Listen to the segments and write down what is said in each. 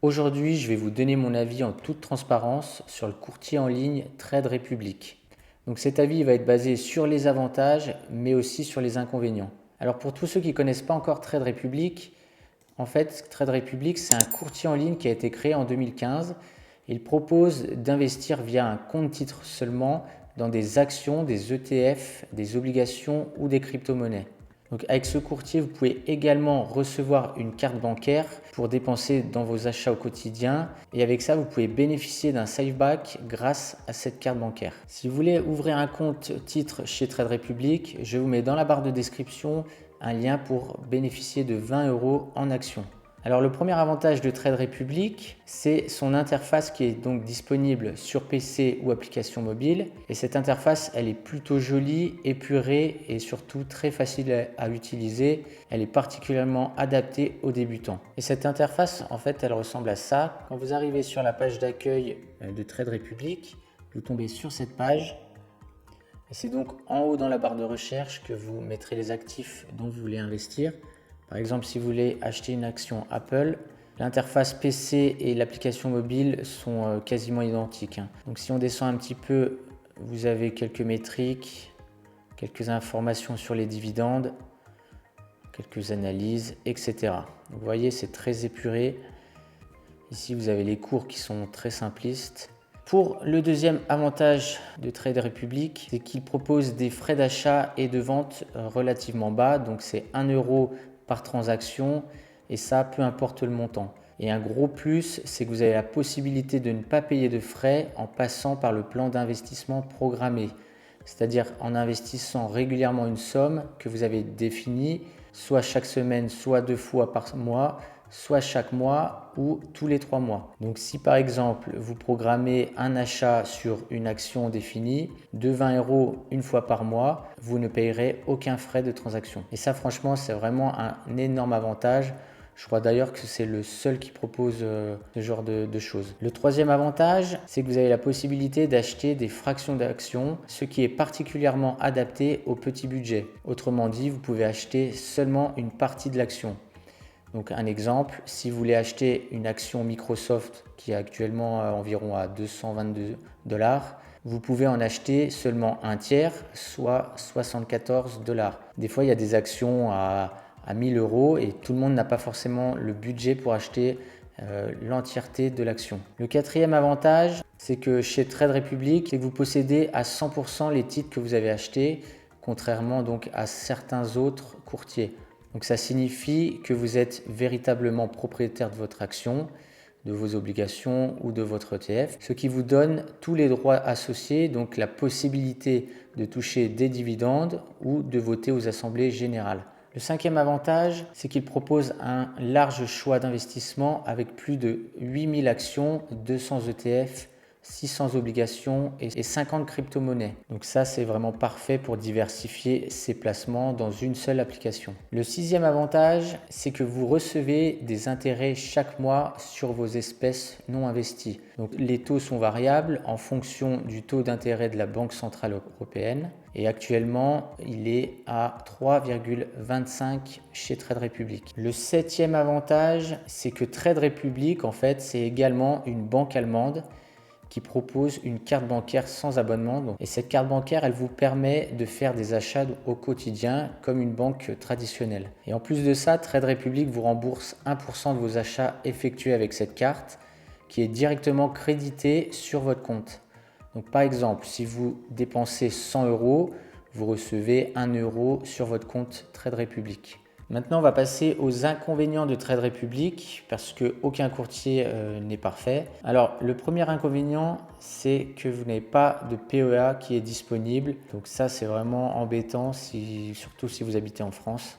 Aujourd'hui, je vais vous donner mon avis en toute transparence sur le courtier en ligne Trade Republic. Donc cet avis va être basé sur les avantages, mais aussi sur les inconvénients. Alors pour tous ceux qui ne connaissent pas encore Trade Republic, en fait, Trade Republic, c'est un courtier en ligne qui a été créé en 2015. Il propose d'investir via un compte titre seulement dans des actions, des ETF, des obligations ou des crypto-monnaies. Donc avec ce courtier, vous pouvez également recevoir une carte bancaire pour dépenser dans vos achats au quotidien. Et avec ça, vous pouvez bénéficier d'un safeback grâce à cette carte bancaire. Si vous voulez ouvrir un compte titre chez Trade Republic, je vous mets dans la barre de description un lien pour bénéficier de 20 € en actions. Alors le premier avantage de Trade Republic, c'est son interface qui est donc disponible sur PC ou application mobile. Et cette interface, elle est plutôt jolie, épurée et surtout très facile à utiliser. Elle est particulièrement adaptée aux débutants. Et cette interface, en fait, elle ressemble à ça. Quand vous arrivez sur la page d'accueil de Trade Republic, vous tombez sur cette page. Et c'est donc en haut dans la barre de recherche que vous mettrez les actifs dont vous voulez investir. Par exemple, si vous voulez acheter une action Apple, l'interface PC et l'application mobile sont quasiment identiques. Donc si on descend un petit peu, vous avez quelques métriques, quelques informations sur les dividendes, quelques analyses, etc. Vous voyez, c'est très épuré. Ici, vous avez les cours qui sont très simplistes. Pour le deuxième avantage de Trade Republic, c'est qu'il propose des frais d'achat et de vente relativement bas. Donc c'est 1 € par transaction et ça, peu importe le montant. Et un gros plus, c'est que vous avez la possibilité de ne pas payer de frais en passant par le plan d'investissement programmé. C'est-à-dire en investissant régulièrement une somme que vous avez définie, soit chaque semaine, soit 2 fois par mois, soit chaque mois ou tous les 3 mois. Donc si par exemple vous programmez un achat sur une action définie de 20 € une fois par mois, vous ne payerez aucun frais de transaction. Et ça franchement c'est vraiment un énorme avantage. Je crois d'ailleurs que c'est le seul qui propose ce genre de choses. Le troisième avantage, c'est que vous avez la possibilité d'acheter des fractions d'actions, ce qui est particulièrement adapté au petit budget. Autrement dit, vous pouvez acheter seulement une partie de l'action. Donc un exemple, si vous voulez acheter une action Microsoft qui est actuellement environ à 222 $, vous pouvez en acheter seulement un tiers, soit 74 $. Des fois, il y a des actions à 1000 € et tout le monde n'a pas forcément le budget pour acheter l'entièreté de l'action. Le quatrième avantage, c'est que chez Trade Republic, vous possédez à 100% les titres que vous avez achetés, contrairement donc à certains autres courtiers. Donc ça signifie que vous êtes véritablement propriétaire de votre action, de vos obligations ou de votre ETF, ce qui vous donne tous les droits associés, donc la possibilité de toucher des dividendes ou de voter aux assemblées générales. Le cinquième avantage, c'est qu'il propose un large choix d'investissement avec plus de 8000 actions, 200 ETF, 600 obligations et 50 crypto-monnaies. Donc ça, c'est vraiment parfait pour diversifier ses placements dans une seule application. Le sixième avantage, c'est que vous recevez des intérêts chaque mois sur vos espèces non investies. Donc les taux sont variables en fonction du taux d'intérêt de la Banque centrale européenne. Et actuellement, il est à 3,25 chez Trade Republic. Le septième avantage, c'est que Trade Republic, en fait, c'est également une banque allemande qui propose une carte bancaire sans abonnement. Et cette carte bancaire, elle vous permet de faire des achats au quotidien comme une banque traditionnelle. Et en plus de ça, Trade Republic vous rembourse 1% de vos achats effectués avec cette carte qui est directement créditée sur votre compte. Donc par exemple, si vous dépensez 100 €, vous recevez 1 € sur votre compte Trade Republic. Maintenant, on va passer aux inconvénients de Trade Republic parce qu'aucun courtier n'est parfait. Alors, le premier inconvénient, c'est que vous n'avez pas de PEA qui est disponible. Donc ça, c'est vraiment embêtant, surtout si vous habitez en France.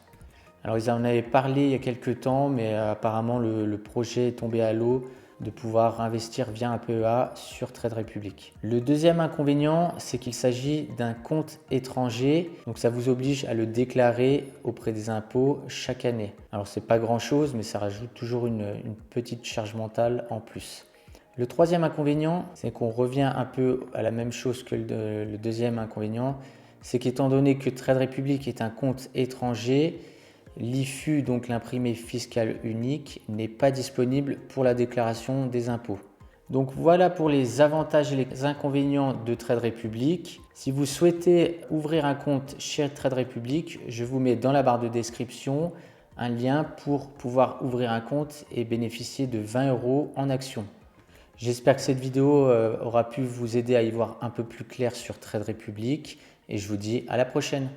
Alors, ils en avaient parlé il y a quelques temps, mais apparemment, le projet est tombé à l'eau de pouvoir investir via un PEA sur Trade Republic. Le deuxième inconvénient, c'est qu'il s'agit d'un compte étranger, donc ça vous oblige à le déclarer auprès des impôts chaque année. Alors c'est pas grand chose, mais ça rajoute toujours une petite charge mentale en plus. Le troisième inconvénient, c'est qu'on revient un peu à la même chose que le deuxième inconvénient, c'est qu'étant donné que Trade Republic est un compte étranger, l'IFU, donc l'imprimé fiscal unique, n'est pas disponible pour la déclaration des impôts. Donc voilà pour les avantages et les inconvénients de Trade Republic. Si vous souhaitez ouvrir un compte chez Trade Republic, je vous mets dans la barre de description un lien pour pouvoir ouvrir un compte et bénéficier de 20 € en actions. J'espère que cette vidéo aura pu vous aider à y voir un peu plus clair sur Trade Republic et je vous dis à la prochaine.